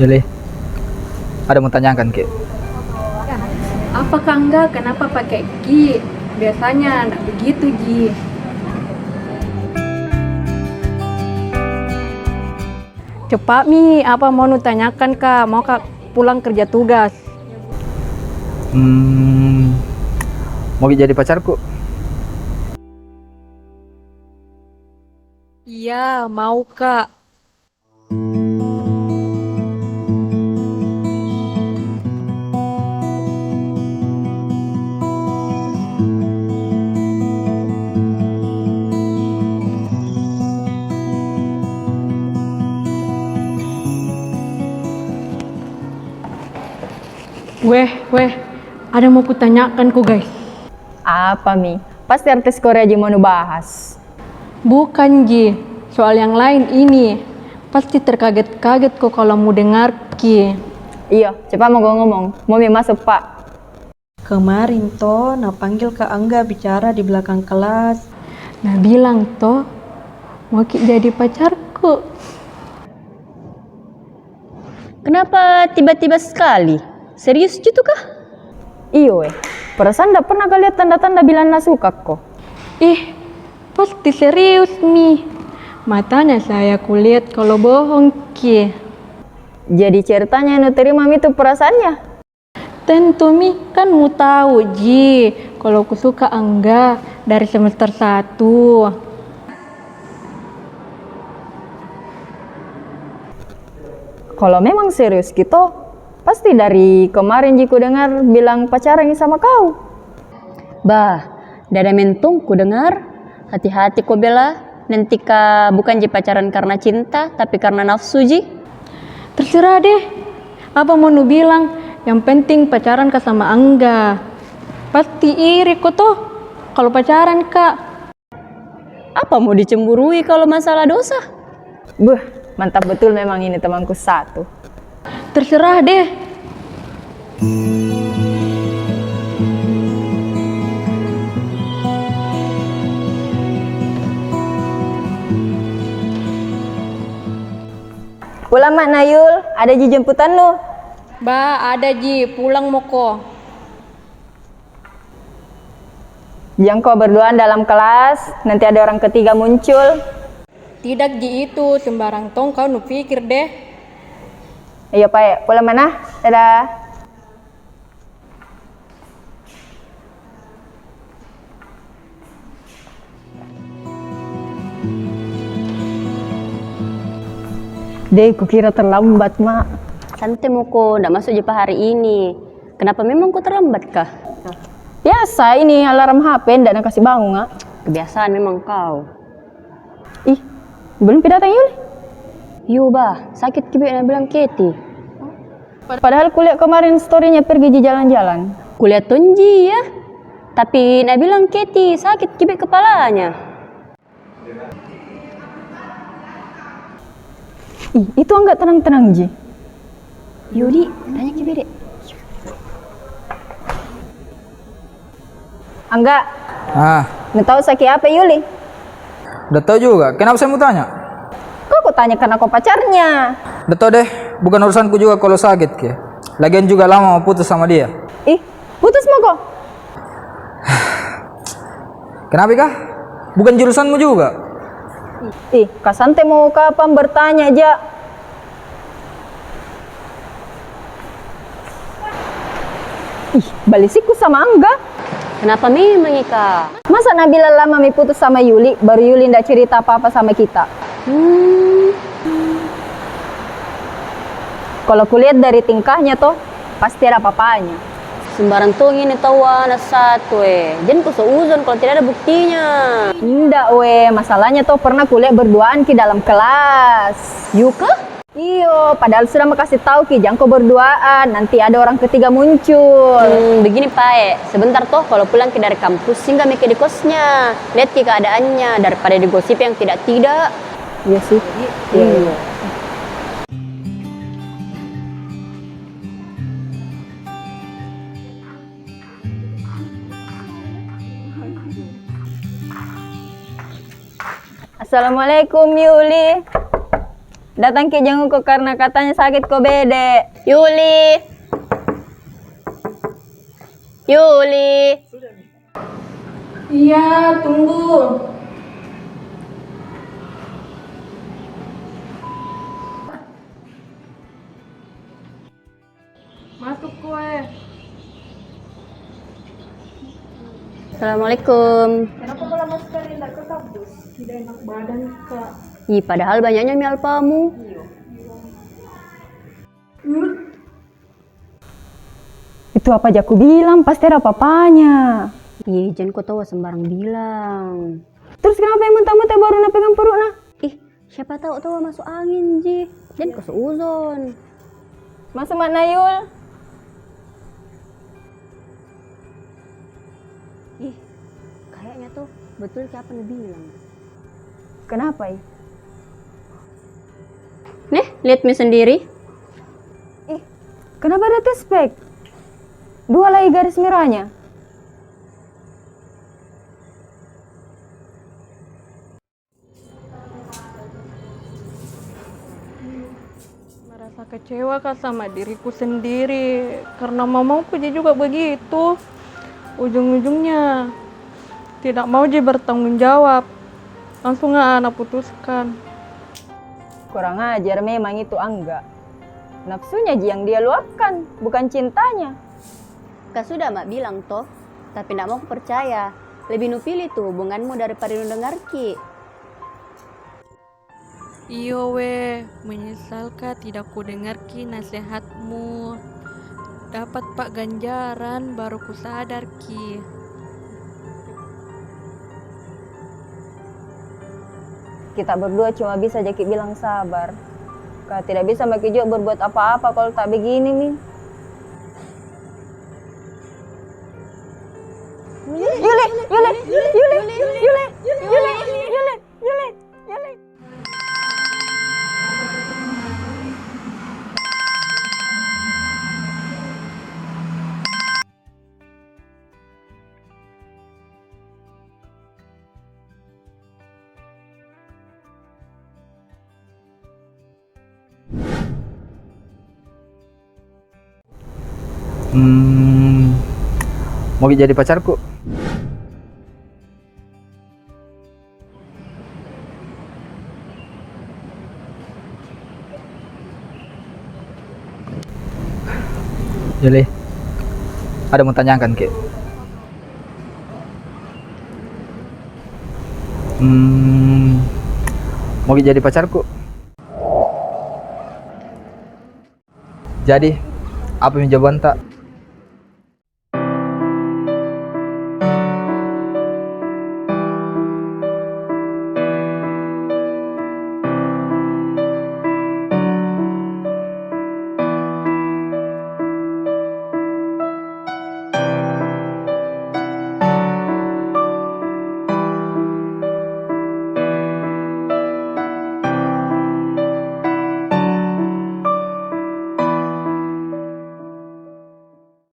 Yuli, ada mau tanyakan Ki. Apakah enggak? Kenapa pakai Ki? Biasanya enggak begitu, Ji. Cepat Mi, apa mau nu tanyakan Kak? Mau Kak pulang kerja tugas? Mau jadi pacarku? Iya, mau Kak. Weh, ada mau kutanyakan ku guys. Apa Mi? Pasti artis Korea Ji mau bahas. Bukan Ji, soal yang lain ini. Pasti terkaget-kaget kok kalau mau dengar Ki. Iya, cepat mau gue ngomong. Mau Mi masuk Pak. Kemarin toh, nah panggil Kak Angga bicara di belakang kelas. Nah bilang toh, mau Ki jadi pacarku. Kenapa tiba-tiba sekali? Serius gitu kah? Iyo perasaan gak pernah kalian tanda-tanda bilang nak suka kok. Ih, pasti serius nih. Matanya saya kulihat kalau bohong Ki. Jadi ceritanya yang terima Mi itu perasaannya? Tentu Mi, kan mau tahu Ji, kalau aku suka Angga dari semester 1. Kalau memang serius gitu, pasti dari kemarin Ji ku dengar bilang pacaran sama kau. Bah, dada mentung ku dengar. Hati-hati kau bela. Nanti ka bukan ji pacaran karena cinta, tapi karena nafsu Ji. Terserah deh, apa mau nu bilang, yang penting pacaran Kak sama Angga. Pasti iri kok tuh kalau pacaran Kak. Apa mau dicemburui kalau masalah dosa? Buh, mantap betul memang ini temanku satu. Terserah deh. Pulang Mak Nayul, ada Ji jemputan lu. Ba, ada Ji, pulang moko. Jangan kau berduaan dalam kelas, nanti ada orang ketiga muncul. Tidak Ji itu, sembarang tong kau nu pikir deh. Iya Pak, pulang mana? Dadah. Deh, kukira terlambat, Mak. Santai moko, ndak masuk jepa hari ini. Kenapa memang kau terlambat kah? Biasa ini alarm HP ndak nak kasih bangun, Mak. Kebiasaan memang kau. Ih, belum datang Yul. Yo bah, sakit kibik nak bilang Keti. Padahal kulihat kemarin storynya pergi di jalan-jalan. Kuliah Tonji ya. Tapi nak bilang Keti sakit kibik kepalanya. Ih, itu enggak tenang-tenang, Ji. Yudi, tanya kibik dek. Enggak, nggak tahu sakit apa Yuli. Udah tahu juga, kenapa saya mau tanya? Kok aku tanya karena kau pacarnya? Udah tahu deh, bukan urusanku juga kalau sakit Ki. Lagian juga lama mau putus sama dia. Ih, putus mau kok? Kenapa kah? Bukan jurusanmu juga. Ih, Kak Sante mau kapan bertanya aja. Ih, balisiku sama Angga. Kenapa memang Ika? Masa Nabila lama mi putus sama Yuli, baru Yuli ndak cerita apa-apa sama kita. Kalau kulihat dari tingkahnya toh, pasti ada apa-apanya. Sembarang tong ini tahu anak satu jangan kau seuzon kalau tidak ada buktinya. Ndak masalahnya toh pernah kulihat berduaan ki dalam kelas. Yuka? Iyo, padahal sudah makasih tahu ki jangan kau berduaan, nanti ada orang ketiga muncul. Begini Pak, sebentar toh kalau pulang ke dari kampus singgah mikir di kosnya. Lihat ki keadaannya daripada digosip yang tidak-tidak. Iya sih. Iya. Assalamualaikum Yuli. Datang ke jengukku karena katanya sakit kok bede. Yuli. Yuli. Iya, tunggu. Masuk kue. Assalamualaikum. Kenapa lama sekali tidak ke kampus? Tidak enak badan, Kak. Ih, padahal banyaknya mie alpamu. Itu apa aja aku bilang, pasti ada papanya. Ih, jangan kau tahu sembarang bilang. Terus kenapa yang mentah-mentah baru na pegang perutna? Ih, siapa tahu masuk angin, Ji. Dan kau seuzon. Masuk Mak Nayul. Ih, kayaknya tuh betul siapa yang bilang. Kenapa ya? Nih, lihat mie sendiri. Kenapa ada tespek? 2 lagi garis merahnya. Merasa kecewa Kak sama diriku sendiri karena mamaku juga begitu. Ujung-ujungnya tidak mau dia bertanggung jawab. Langsung anak putuskan. Kurang ajar memang itu Angga. Nafsunya yang dia luapkan, bukan cintanya. Kak sudah mak bilang toh, tapi tidak mau aku percaya. Lebih nupilih tuh hubunganmu daripada nu dengar Ki. Iyo we, menyesal Kak tidak ku dengar Ki nasihatmu. Dapat Pak ganjaran baru ku sadar Ki. Kita berdua cuma bisa Jaki bilang sabar. Kak tidak bisa Maki juga berbuat apa-apa kalau tak begini nih. Yuli. Mau jadi pacarku? Yuli, ada mau tanyakan Ki. Mau jadi pacarku? Jadi, apa yang jawaban tak?